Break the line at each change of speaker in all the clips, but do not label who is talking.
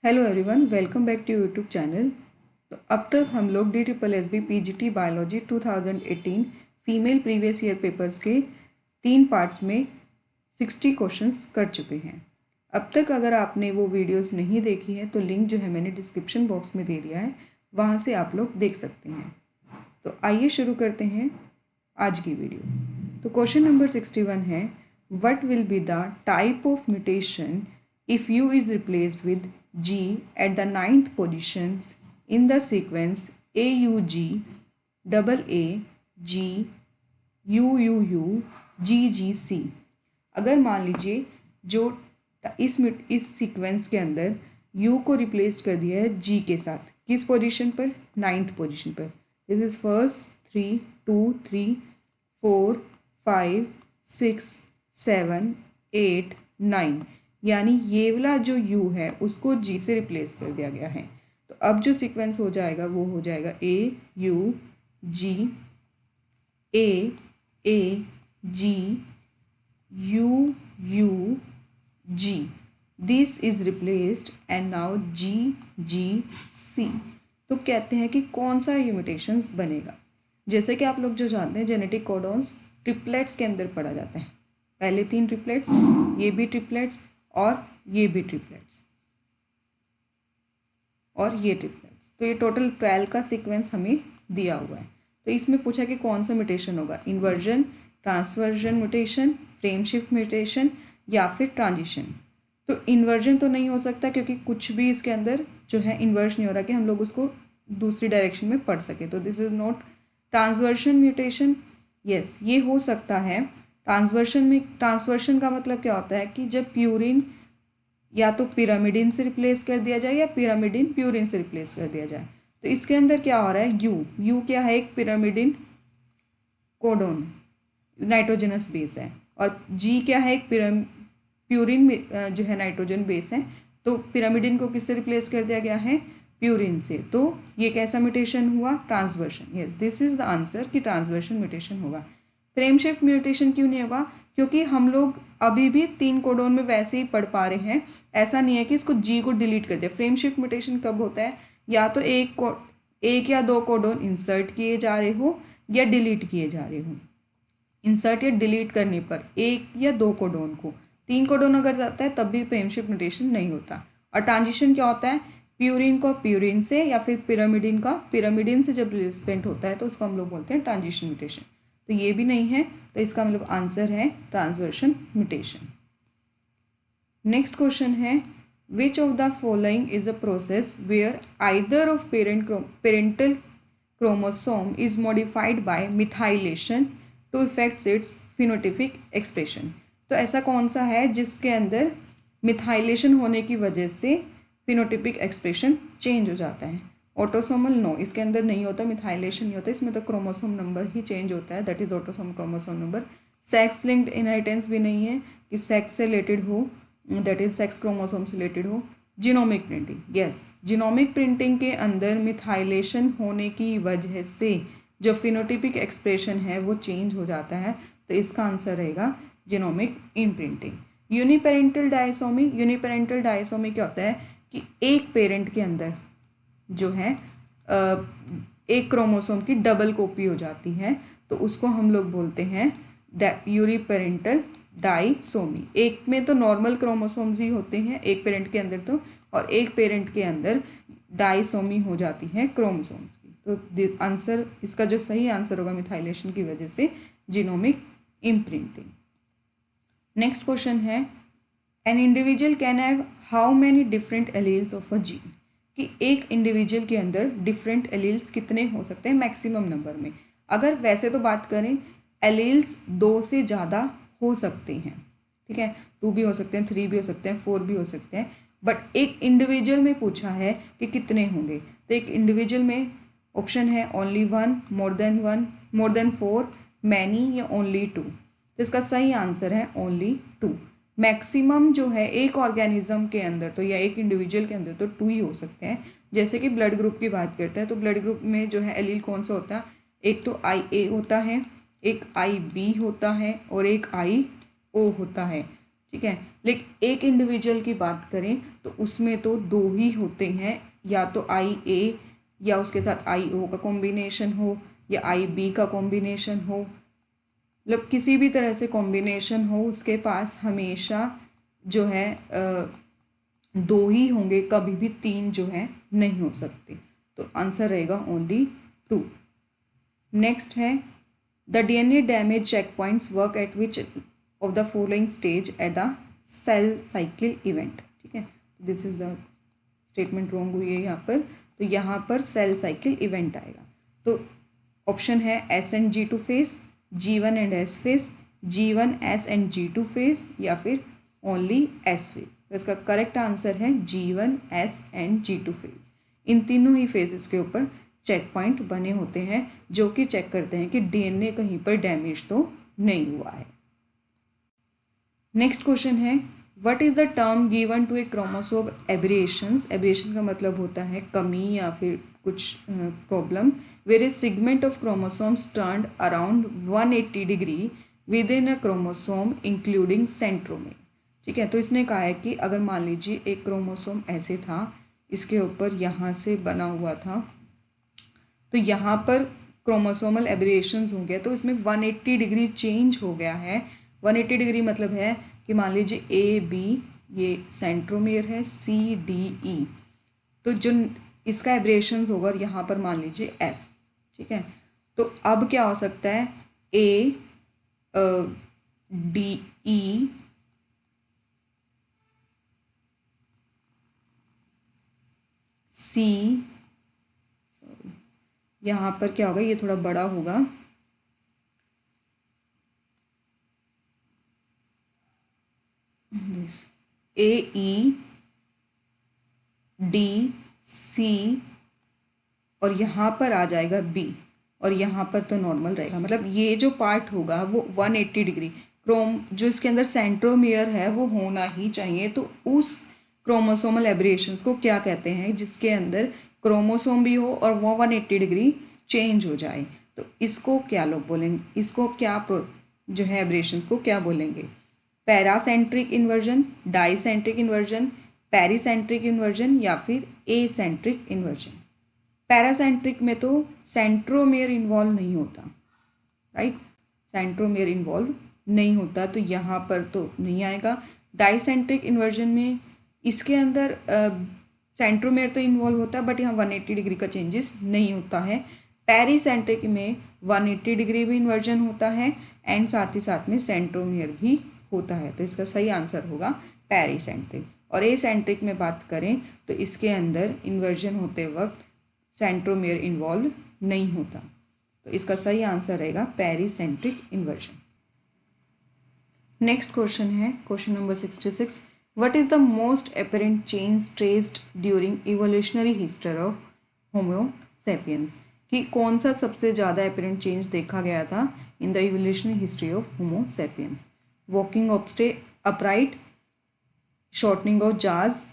Hello everyone, welcome back to YouTube channel. तो अब तक हम लोग DSSB PGT biology 2018 female previous year papers के 3 पार्ट्स में 60 क्वेश्चंस कर चुके हैं। अब तक अगर आपने वो वीडियोस नहीं देखी है तो लिंक जो है मैंने डिस्क्रिप्शन बॉक्स में दे दिया है, वहाँ से आप लोग देख सकते हैं। तो आइए शुरू करते हैं आज की वीडियो। तो क्वेश्चन नंबर 61 है, what will be the type of mutation if U is replaced with G at the 9th positions in the sequence AUG, AA, G, UUU, GGC। अगर मान लीजिए जो इस सीक्वेंस के अंदर U को रिप्लेस कर दिया है G के साथ, किस पोजीशन पर? 9th पोजीशन पर। दिस इज फर्स्ट 3 2 3 4 5 6 7 8 9, यानी ये वाला जो U है उसको G से रिप्लेस कर दिया गया है। तो अब जो सीक्वेंस हो जाएगा वो हो जाएगा AU G, A G, UU G। This is replaced and now GGC। तो कहते हैं कि कौन सा ये म्यूटेशंस बनेगा। जैसे कि आप लोग जो जानते हैं जेनेटिक कोडॉन्स ट्रिपलेट्स के अंदर पढ़ा जाता है। पहले 3 ट्रिपलेट्स, ये भी ट्रिपलेट्स और ये भी ट्रिपलेट्स और ये ट्रिपलेट्स। तो ये टोटल 12 का सीक्वेंस हमें दिया हुआ है। तो इसमें पूछा कि कौन सा म्यूटेशन होगा, inversion, transversion mutation, frame shift mutation या फिर ट्रांजिशन। तो इन्वर्जन तो नहीं हो सकता क्योंकि कुछ भी इसके अंदर जो है इन्वर्ज नहीं हो रहा कि हम लोग उसको दूसरी डायरेक्शन में पढ़ सके। तो this is not transversion mutation. Yes, ये हो सकता है। ट्रांसवर्शन का मतलब क्या होता है कि जब प्यूरिन या तो पिरामिडिन से रिप्लेस कर दिया जाए या पिरामिडिन प्यूरिन से रिप्लेस कर दिया जाए। तो इसके अंदर क्या हो रहा है, यू क्या है, एक पिरामिडिन कोडोन नाइट्रोजनस बेस है, और जी क्या है, एक प्यूरिन जो है नाइट्रोजन बेस है। तो पिरामिडिन को किससे रिप्लेस कर दिया गया है, प्यूरिन से। तो ये कैसा म्यूटेशन हुआ, transversion. Yes, this is the answer कि ट्रांसवर्शन म्यूटेशन होगा। फ्रेम शिफ्ट म्यूटेशन क्यों नहीं होगा, क्योंकि हम लोग अभी भी 3 कोडोन में वैसे ही पढ़ पा रहे हैं। ऐसा नहीं है कि इसको जी को डिलीट कर दिया। फ्रेम शिफ्ट म्यूटेशन कब होता है, या तो एक या 2 कोडोन इंसर्ट किए जा रहे हो या डिलीट किए जा रहे हो। इंसर्ट या डिलीट करने पर 1 या 2 कोडोन को, 3 कोडोन अगर जाता है तब भी फ्रेम शिफ्ट म्यूटेशन नहीं होता। और ट्रांजिशन क्या होता है, प्यूरिन को प्यूरिन से या फिर पिरामिडिन से जब रिप्लेसमेंट होता है तो उसको हम लोग बोलते हैं ट्रांजिशन म्यूटेशन। तो ये भी नहीं है, तो इसका मतलब आंसर है ट्रांसवर्शन म्यूटेशन। नेक्स्ट क्वेश्चन है, which of the following is a process where either of parental chromosome is modified by methylation to effects its phenotypic expression. तो ऐसा कौन सा है जिसके अंदर मिथाइलेशन होने की वजह से फिनोटिपिक एक्सप्रेशन चेंज हो जाता है। ऑटोसोमल नो, इसके अंदर नहीं होता, मिथाइलेशन नहीं होता, इसमें तो क्रोमोसोम नंबर ही चेंज होता है, that is autosome chromosome number. Sex linked inheritance भी नहीं है कि सेक्स से रिलेटेड हो, दैट इज सेक्स क्रोमोसोम से रिलेटेड हो। Genomic printing, yes, genomic printing के अंदर मिथाइलेशन होने की वजह से जो फिनोटिपिक एक्सप्रेशन है वो चेंज हो जाता है। तो इसका आंसर रहेगा जीनोमिक इम्प्रिंटिंग। यूनिपेरेंटल डायसोमी क्या होता है कि एक पेरेंट के अंदर जो है एक क्रोमोसोम की डबल कॉपी हो जाती है, तो उसको हम लोग बोलते हैं यूनिपेरेंटल डायसोमी। एक में तो नॉर्मल क्रोमोसोम्स ही होते हैं एक पेरेंट के अंदर, तो और एक पेरेंट के अंदर डायसोमी हो जाती है क्रोमोसोम्स की। तो आंसर, इसका जो सही आंसर होगा मिथाइलेशन की वजह से जीनोमिक इम्प्रिंटिंग। नेक्स्ट क्वेश्चन है, an individual can have how many different alleles of a gene. कि एक इंडिविजुअल के अंदर डिफरेंट एलील्स कितने हो सकते हैं मैक्सिमम नंबर में। अगर वैसे तो बात करें, एलील्स 2 से ज़्यादा हो सकते हैं, ठीक है, 2 भी हो सकते हैं, 3 भी हो सकते हैं, 4 भी हो सकते हैं, बट एक इंडिविजुअल में पूछा है कि कितने होंगे। तो एक इंडिविजुअल में ऑप्शन है ओनली 1, मोर देन 4, मैनी या ओनली 2। तो इसका सही आंसर है ओनली 2। मैक्सिमम जो है एक ऑर्गेनिज्म के अंदर तो या एक इंडिविजुअल के अंदर तो 2 ही हो सकते हैं। जैसे कि ब्लड ग्रुप की बात करते हैं तो ब्लड ग्रुप में जो है एलील कौन सा होता है, एक तो IA होता है, एक IB होता है और एक IO होता है। ठीक है। लेकिन एक इंडिविजुअल की बात करें तो उसमें तो दो ही होते हैं, या तो IA या उसके साथ IO का कॉम्बिनेशन हो, या IB का कॉम्बिनेशन हो, मतलब किसी भी तरह से कॉम्बिनेशन हो, उसके पास हमेशा जो है दो ही होंगे, कभी भी तीन जो है नहीं हो सकते। तो आंसर रहेगा ओनली 2। नेक्स्ट है the DNA damage check points work at which of the following stage at the cell cycle event. ठीक है, this is the statement wrong हुई है यहाँ पर, तो यहाँ पर सेल साइकिल इवेंट आएगा। तो ऑप्शन है S and G2 phase, G1 and S phase, G1S and G2 phase, या फिर ओनली S फेज। तो इसका करेक्ट आंसर है G1S एंड G2 फेज। इन तीनों ही फेजेस के ऊपर चेक पॉइंट बने होते हैं जो कि चेक करते हैं कि DNA कहीं पर डैमेज तो नहीं हुआ है। नेक्स्ट क्वेश्चन है what is the term given to a chromosome aberrations. Aberration का मतलब होता है कमी या फिर कुछ problem. Where is segment of chromosomes turned around 180 degree within a chromosome including centromere. ठीक है, तो इसने कहा है कि अगर मान लीजिए एक क्रोमोसोम ऐसे था, इसके ऊपर यहाँ से बना हुआ था, तो यहाँ पर क्रोमोसोमल एब्रिएशंस हो गया, तो इसमें 180 डिग्री चेंज हो गया है। 180 डिग्री मतलब है कि मान लीजिए AB ये सेंट्रोमियर है, CDE, तो जो इसका एब्रिएशंस होगा, और यहाँ पर मान लीजिए F। ठीक है, तो अब क्या हो सकता है, ADE C, यहाँ पर क्या होगा, ये थोड़ा बड़ा होगा, AEDC, और यहाँ पर आ जाएगा B, और यहाँ पर तो नॉर्मल रहेगा। मतलब ये जो पार्ट होगा वो 180 डिग्री, जो इसके अंदर सेंट्रोमियर है वो होना ही चाहिए। तो उस क्रोमोसोमल एब्रिएशंस को क्या कहते हैं, जिसके अंदर क्रोमोसोम भी हो और वो 180 डिग्री चेंज हो जाए, तो इसको क्या लोग बोलेंगे, इसको क्या जो है एब्रिएशंस को क्या बोलेंगे, पैरासेंट्रिक इन्वर्जन, डाइसेंट्रिक इन्वर्जन, पेरिसेंट्रिक इन्वर्जन, या फिर एसेंट्रिक इन्वर्जन। पैरासेंट्रिक में तो सेंट्रोमेयर इन्वॉल्व नहीं होता, राइट, सेंट्रोमेयर इन्वॉल्व नहीं होता, तो यहाँ पर तो नहीं आएगा। डाइसेंट्रिक इन्वर्जन में इसके अंदर सेंट्रोमेयर तो इन्वॉल्व होता है, बट यहाँ 180 डिग्री का चेंजेस नहीं होता है। पेरिसेंट्रिक में 180 डिग्री भी इन्वर्जन होता है एंड साथ ही साथ में सेंट्रोमेयर भी होता है, तो इसका सही आंसर होगा पेरिसेंट्रिक। और एसेंट्रिक में बात करें तो इसके अंदर इन्वर्जन होते वक्त सेंट्रोमेयर इन्वॉल्व नहीं होता, तो इसका सही आंसर रहेगा पेरिसेंट्रिक इन्वर्जन। नेक्स्ट क्वेश्चन है question number 66। What is the most apparent change traced during evolutionary history of homo sapiens. कि कौन सा सबसे ज़्यादा अपेरेंट चेंज देखा गया था in the evolutionary history of homo sapiens. Walking upright, shortening of जाज,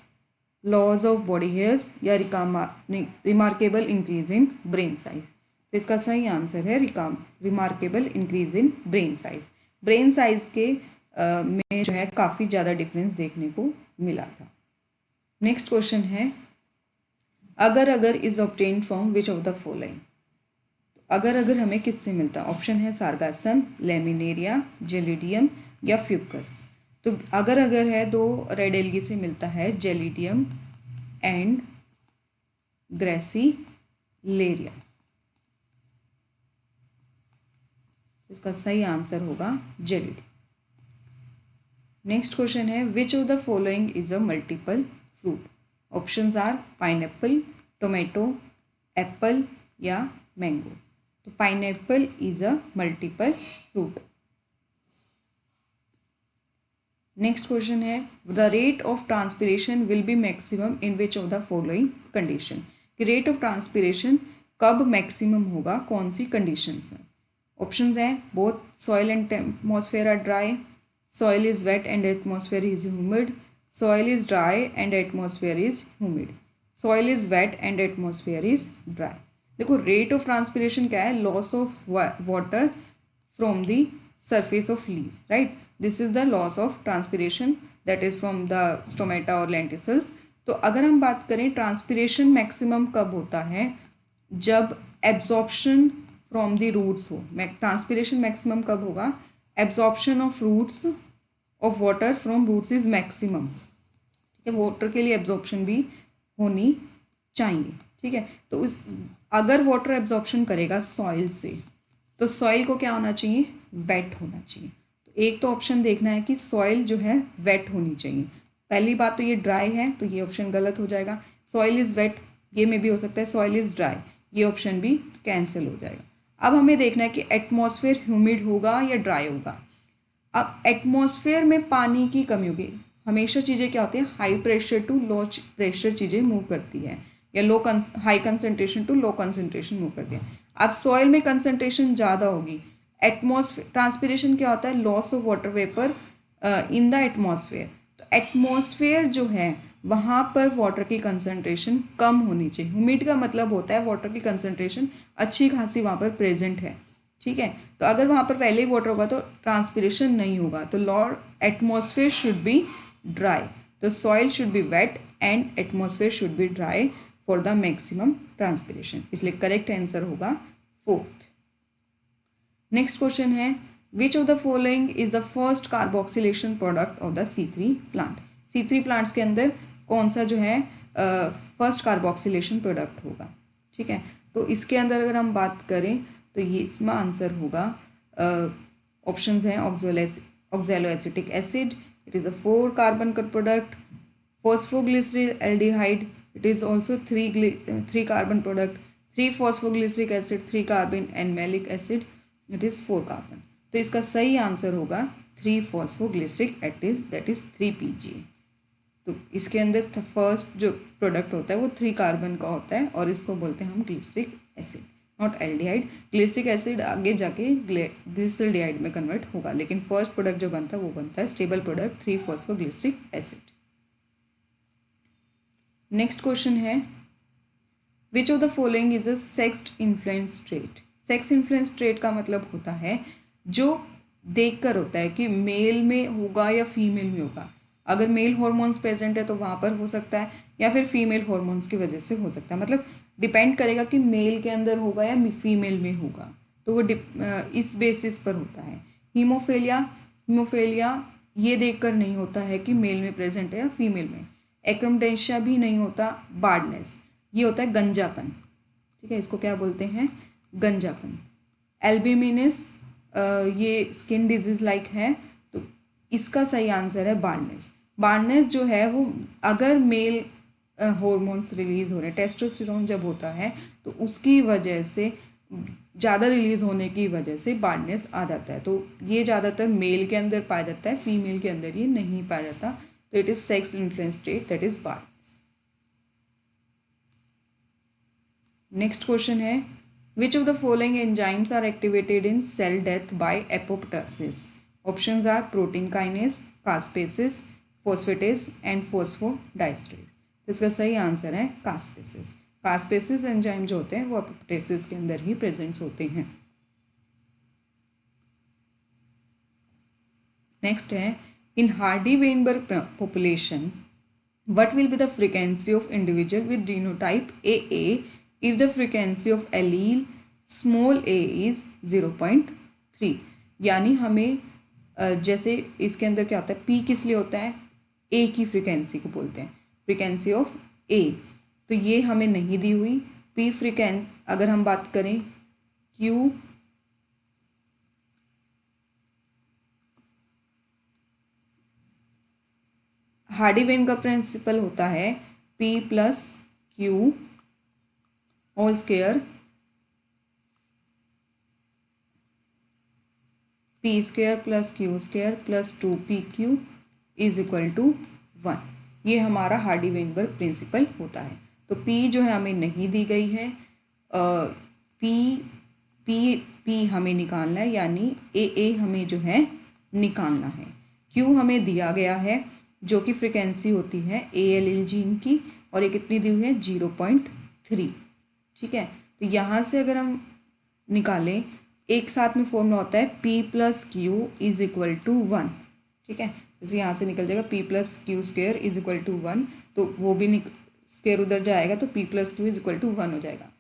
लॉज ऑफ बॉडी हेयर्स, या remarkable increase in brain size. तो इसका सही आंसर है remarkable increase in brain size. Brain size के में जो है काफ़ी ज़्यादा डिफरेंस देखने को मिला था। नेक्स्ट क्वेश्चन है अगर अगर is obtained from which of the following. अगर अगर हमें किससे मिलता है, ऑप्शन है सार्गासम, लेमिनेरिया, जेलिडियम, या फ्यूकस। तो अगर अगर है दो रेड एल्गी से मिलता है, जेलिडियम एंड ग्रेसिलेरिया। इसका सही आंसर होगा जेलिडियम। नेक्स्ट क्वेश्चन है which of the following is a multiple fruit. Options are pineapple, tomato, apple, या मैंगो। तो pineapple is a multiple fruit. Next question है the rate of transpiration will be maximum in which of the following condition. कि rate of transpiration कब maximum होगा, कौन सी conditions में। Options हैं both soil and atmosphere are dry, soil is wet and atmosphere is humid, soil is dry and atmosphere is humid, soil is wet and atmosphere is dry। देखो rate of transpiration क्या है, loss of water from the surface of leaves, right? This is the loss of transpiration that is from the stomata और lenticels. तो अगर हम बात करें transpiration maximum कब होता है, जब एब्जॉर्प्शन फ्रॉम द रूट्स हो. ट्रांसपिरेशन मैक्सिमम कब होगा, absorption of roots of water from roots is maximum. ठीक है, वाटर के लिए एब्जॉर्प्शन भी होनी चाहिए. ठीक है, तो उस अगर वाटर एब्जॉर्प्शन करेगा सॉइल से तो सॉइल को क्या होना चाहिए, वेट होना चाहिए. तो एक तो ऑप्शन देखना है कि सॉइल जो है वेट होनी चाहिए. पहली बात तो ये ड्राई है तो ये ऑप्शन गलत हो जाएगा. सॉइल इज़ वेट, ये में भी हो सकता है सॉइल इज़ ड्राई, ये ऑप्शन भी कैंसिल हो जाएगा. अब हमें देखना है कि एटमॉस्फेयर ह्यूमिड होगा या ड्राई होगा. अब एटमॉस्फेयर में पानी की कमी होगी. हमेशा चीज़ें क्या होती है, high pressure to low pressure चीज़ें मूव करती है, या high concentration to low concentration move करती है. अब सॉइल में कंसनट्रेशन ज़्यादा होगी. एटमॉस्फेयर ट्रांसपिरेशन क्या होता है, loss of water vapour in the atmosphere. तो एटमॉस्फेयर जो है वहाँ पर वाटर की कंसनट्रेशन कम होनी चाहिए. ह्यूमिड का मतलब होता है वाटर की कंसनट्रेशन अच्छी खासी वहाँ पर प्रेजेंट है. ठीक है, तो अगर वहाँ पर पहले ही वाटर होगा तो ट्रांसपिरेशन नहीं होगा. तो लॉर्ड एटमॉस्फेयर शुड बी ड्राई. तो soil should be wet and atmosphere should be dry for the maximum transpiration. इसलिए करेक्ट आंसर होगा 4th. नेक्स्ट क्वेश्चन है, which of the following is the first carboxylation product of the C3 plant. C3 plants के अंदर कौन सा जो है first carboxylation product होगा. ठीक है, तो इसके अंदर अगर हम बात करें तो ये इसमें आंसर होगा, ऑप्शंस हैं oxaloacetic acid, it is a 4 carbon का product. Phosphoglyceraldehyde, it is also 3 carbon product. 3 phosphoglyceric acid, 3 carbon, and malic acid, it is 4 carbon. तो इसका सही आंसर होगा 3 phosphoglyceric acid, that is 3PGA. तो इसके अंदर फर्स्ट जो प्रोडक्ट होता है वो 3 कार्बन का होता है और इसको बोलते हैं हम glyceric acid, not aldehyde. Glyceric acid आगे जाके ग्लिसरल्डिहाइड में कन्वर्ट होगा, लेकिन फर्स्ट प्रोडक्ट जो बनता है वो बनता है stable product 3 phosphoglyceric acid. Next question है, which of the following is a sex influence trait. Sex influence trait का मतलब होता है जो देखकर होता है कि मेल में होगा या फीमेल में होगा. अगर मेल हॉर्मोन्स प्रेजेंट है तो वहाँ पर हो सकता है, या फिर फीमेल हॉर्मोन्स की वजह से हो सकता है. मतलब डिपेंड करेगा कि मेल के अंदर होगा या फीमेल में होगा, तो वो इस बेसिस पर होता है. हीमोफेलिया ये देखकर नहीं होता है कि मेल में प्रेजेंट है या फीमेल में. एक्रोमडेंशिया भी नहीं होता. बार्डनेस ये होता है गंजापन. ठीक है, इसको क्या बोलते हैं, गंजापन. एल्ब्यूमिनस ये स्किन डिजीज लाइक है. तो इसका सही आंसर है बार्डनेस. बार्डनेस जो है वो अगर मेल हॉर्मोन्स रिलीज हो रहे हैं, टेस्टोस्टेरोन जब होता है तो उसकी वजह से ज़्यादा रिलीज होने की वजह से बार्डनेस आ जाता है. तो ये ज़्यादातर मेल के अंदर पाया जाता है, फीमेल के अंदर ये नहीं पाया जाता. तो it is sex influence trait, that is baldness. Next question है, which of the following enzymes are activated in cell death by apoptosis. Options are protein kinase, caspases, phosphatase and phosphodiesterase. तो इसका सही आंसर है कास्पेसिस. कास्पेसिस enzyme जो होते हैं वो apoptosis के अंदर ही प्रेजेंट्स होते हैं. नेक्स्ट है, in Hardy Weinberg population what will be the frequency of individual with genotype AA if the frequency of allele small a is 0.3. यानी हमें जैसे इसके अंदर क्या होता है, P किस लिए होता है, A की फ्रीक्वेंसी को बोलते हैं, फ्रीक्वेंसी ऑफ A. तो ये हमें नहीं दी हुई. P फ्रीक्वेंसी अगर हम बात करें Q हार्डी-वेन का प्रिंसिपल होता है P plus Q whole square, P square plus Q square plus 2PQ is equal to 1. ये हमारा हार्डी-वेनबर्ग प्रिंसिपल होता है. तो P जो है हमें नहीं दी गई है. P हमें निकालना है, यानी AA हमें जो है निकालना है. Q हमें दिया गया है जो कि फ्रिक्वेंसी होती है ALL जीन की, और ये कितनी दी हुई है 0.3. ठीक है, तो यहाँ से अगर हम निकालें एक साथ में फॉर्मूला होता है P plus Q is equal to 1, ठीक है। जैसे यहाँ से निकल जाएगा P plus Q square is equal to 1, तो वो भी स्क्वेयर उधर जाएगा तो P plus Q is equal to 1 हो जाएगा।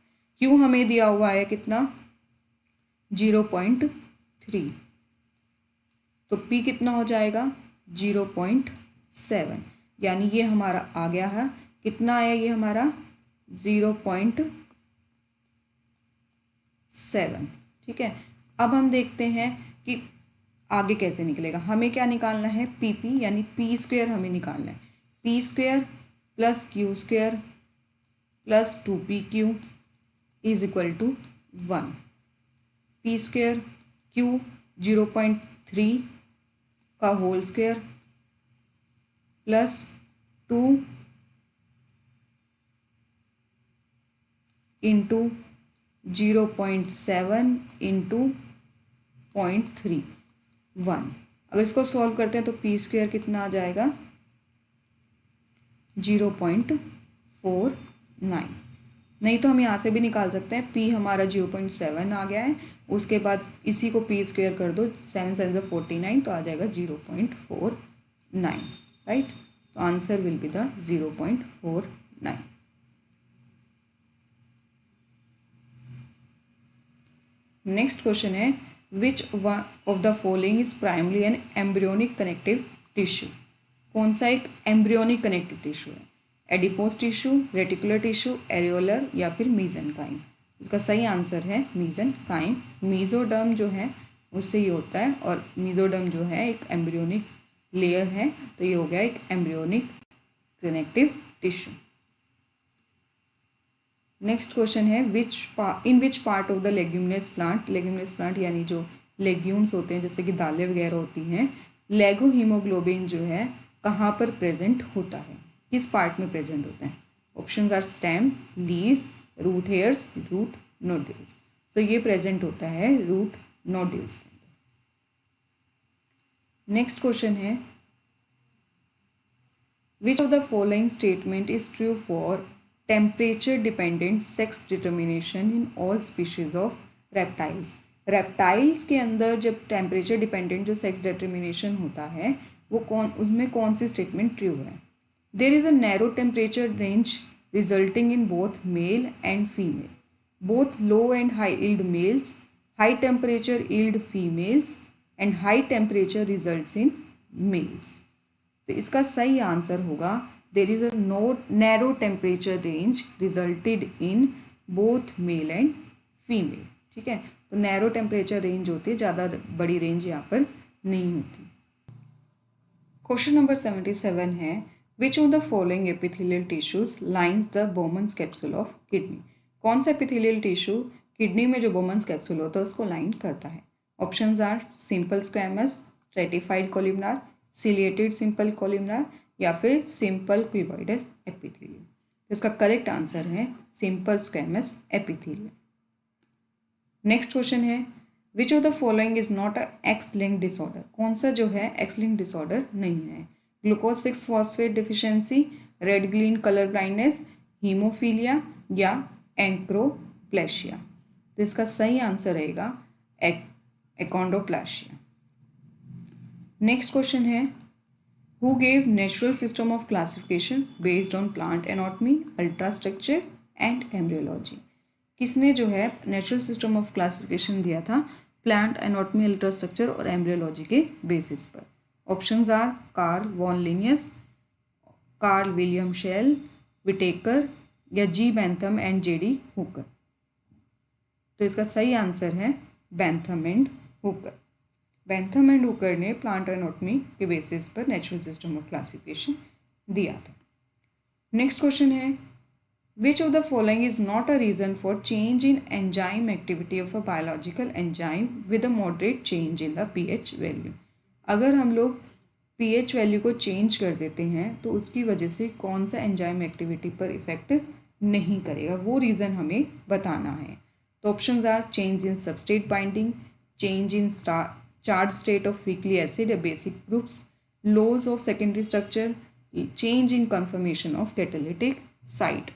क्यू हमें दिया हुआ है कितना 0.3, तो P कितना हो जाएगा 0.7, यानी ये हमारा आ गया है, कितना आया ये हमारा 0.7, ठीक है। अब हम देखते हैं कि आगे कैसे निकलेगा। हमें क्या निकालना है PP, यानी P स्क्वेयर हमें निकालना है। P square plus Q square plus 2PQ is equal to 1। P square Q 0.3 का whole square plus 2 into 0.7 into 0.31। अगर इसको सॉल्व करते हैं तो P स्क्वेयर कितना आ जाएगा 0.49। नहीं तो हम यहाँ से भी निकाल सकते हैं, P हमारा 0.7 आ गया है, उसके बाद इसी को P स्क्वेयर कर दो, 7 7 49, तो आ जाएगा 0.49, राइट। तो answer will be the 0.49। Next question है which one of the following is primary an embryonic connective tissue. कौन सा एक एम्ब्रियोनिक कनेक्टिव टिश्यू है? Adipose tissue, reticular tissue, areolar या फिर मीजेनकाइम। इसका सही आंसर है मीजेनकाइम। मीजोडर्म जो है उससे ये होता है, और मीजोडर्म जो है एक एम्ब्रियोनिक लेयर है, तो ये हो गया एक embryonic connective tissue. Next question है in which part of the leguminous plant, leguminous plant यानी जो लेग्यूम्स होते हैं जैसे कि दालें वगैरह होती हैं, लेगो हीमोग्लोबिन जो है कहाँ पर प्रेजेंट होता है, किस पार्ट में प्रेजेंट होता है? Options are stem, leaves, root hairs, root nodules. तो ये प्रेजेंट होता है रूट नोड्यूल्स के अंदर। नेक्स्ट क्वेश्चन है which of the following statement is true for temperature dependent sex determination in all species of reptiles. Reptiles के अंदर जब टेम्परेचर डिपेंडेंट जो सेक्स डिटर्मिनेशन होता है वो उसमें कौन सी स्टेटमेंट ट्रू है? There is a narrow temperature range resulting in both male and female, both low and high yield males, high temperature yield females and high temperature results in males. तो इसका सही आंसर होगा there is a narrow temperature range resulted in both male and female, ठीक है। तो narrow temperature range होती है, ज़्यादा बड़ी रेंज यहाँ पर नहीं होती। क्वेश्चन नंबर 77 है which of the following epithelial tissues lines the Bowman's capsule of kidney. कौन सा एपिथेलियल टिश्यू किडनी में जो बोमन्स कैप्सूल होता है उसको लाइन करता है? Options are simple squamous, stratified columnar, ciliated simple columnar या फिर सिंपल क्यूबॉइडल एपिथेलियम। तो इसका करेक्ट आंसर है simple squamous epithelium. Next question है which of the following is not a X link disorder. कौन सा जो है एक्स लिंक डिसऑर्डर नहीं है? Glucose 6 phosphate deficiency, red green colour blindness, haemophilia या एंक्रोप्लेशिया। तो इसका सही आंसर रहेगा एकोंड्रोप्लाशिया। नेक्स्ट क्वेश्चन है who gave natural system of classification based on plant anatomy, ultrastructure and embryology। किसने जो है नेचुरल सिस्टम ऑफ क्लासिफिकेशन दिया था प्लांट एनाटॉमी, अल्ट्रास्ट्रक्चर और एम्ब्रियोलॉजी के बेसिस पर? Options are Carl von Linnaeus, Carl William Schell, Whittaker या G Bentham and JD Hooker. तो इसका सही आंसर है Bentham and Hooker. Bentham and Hooker ने प्लांट एनाटॉमी के बेसिस पर नेचुरल सिस्टम ऑफ क्लासिफिकेशन दिया था। नेक्स्ट क्वेश्चन है which of the following is not a reason for change in enzyme activity of a biological enzyme with a moderate change in the pH value. अगर हम लोग pH value को change कर देते हैं तो उसकी वजह से कौन सा एंजाइम एक्टिविटी पर इफेक्ट नहीं करेगा, वो रीज़न हमें बताना है। तो options are change in substrate binding, change in charged state of weakly acid or basic groups, laws of secondary structure, change in conformation of catalytic site।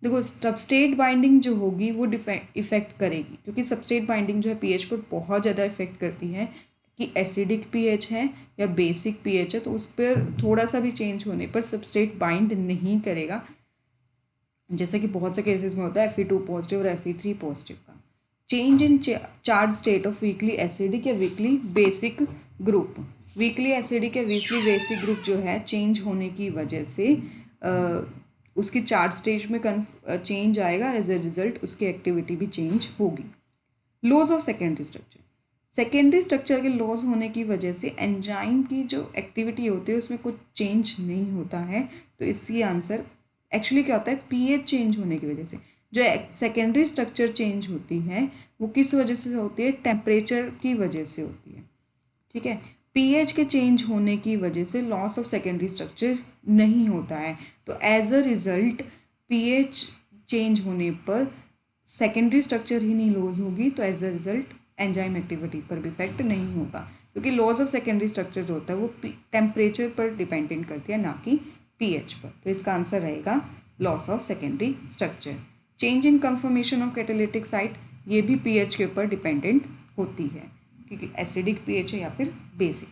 देखो सबस्ट्रेट बाइंडिंग जो होगी वो इफेक्ट करेगी, क्योंकि सबस्ट्रेट बाइंडिंग जो है pH पर बहुत ज़्यादा इफेक्ट करती है कि एसिडिक पीएच है या बेसिक पीएच है, तो उस पर थोड़ा सा भी चेंज होने पर सबस्ट्रेट बाइंड नहीं करेगा, जैसे कि बहुत से केसेस में होता है Fe2 पॉजिटिव और Fe3 पॉजिटिव का। Change in charge state of weakly acidic या weakly basic group, weakly acidic या वीकली बेसिक ग्रुप जो है चेंज होने की वजह से उसकी चार्ज स्टेज में चेंज आएगा, एज ए रिजल्ट उसकी एक्टिविटी भी चेंज होगी। Laws of secondary structure, secondary structure के लॉज होने की वजह से एंजाइम की जो एक्टिविटी होती है उसमें कुछ चेंज नहीं होता है, तो इसकी आंसर एक्चुअली क्या होता है, पीएच चेंज होने की वजह से जो सेकेंडरी स्ट्रक्चर चेंज होती है वो किस वजह से होती है, टेम्परेचर की वजह से होती है। ठीक है, पीएच के चेंज होने की वजह से लॉस ऑफ सेकेंडरी स्ट्रक्चर नहीं होता है, तो as a result pH change होने पर सेकेंडरी स्ट्रक्चर ही नहीं लॉस होगी, तो as a result enzyme activity पर भी इफेक्ट नहीं होगा, क्योंकि लॉस ऑफ सेकेंडरी स्ट्रक्चर जो होता है वो टेम्परेचर पर डिपेंडेंट करती है, ना कि पीएच पर। तो इसका आंसर रहेगा loss of secondary structure. Change in confirmation of catalytic site, ये भी पीएच के ऊपर डिपेंडेंट होती है, क्योंकि एसिडिक पीएच है या फिर बेसिक।